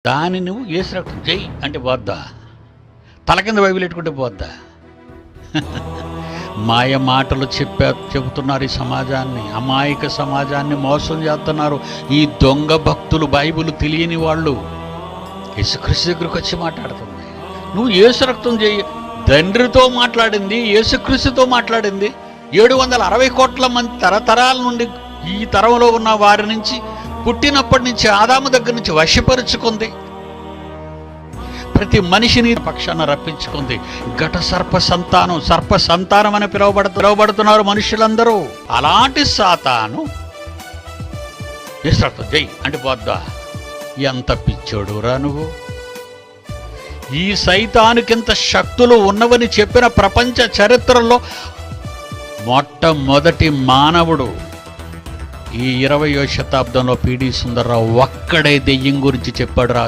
దాన్ని నువ్వు యేసు రక్తం జై అంటే పోద్దా? తల కింద బైబిల్ పెట్టుకుంటే పోద్దా? మాయ మాటలు చెబుతున్నారు ఈ సమాజాన్ని, అమాయక సమాజాన్ని మోసం చేస్తున్నారు ఈ దొంగ భక్తులు, బైబిల్ తెలియని వాళ్ళు. యేసుక్రీస్తు దగ్గరకు వచ్చి మాట్లాడుతుంది. నువ్వు యేసు రక్తం చేయి. తండ్రితో మాట్లాడింది, యేసుక్రీస్తుతో మాట్లాడింది. 760 కోట్ల మంది తరతరాల నుండి ఈ తరంలో ఉన్న వారి నుంచి, పుట్టినప్పటి నుంచి ఆదాము దగ్గర నుంచి వశపరుచుకుంది. ప్రతి మనిషిని పక్షాన రప్పించుకుంది. ఘట సర్ప సంతానం అని పిలువబడుతున్నారు మనుషులందరూ. అలాంటి సాతాను యేసు రక్తం జై అంటే పోద్దా? ఎంత పిచ్చోడురా నువ్వు! ఈ సైతానుకింత శక్తులు ఉన్నవని చెప్పిన ప్రపంచ చరిత్రలో మొట్టమొదటి మానవుడు ఈ 20వ శతాబ్దంలో పిడి సుందర్రావు ఒక్కడే దెయ్యం గురించి చెప్పాడు రా.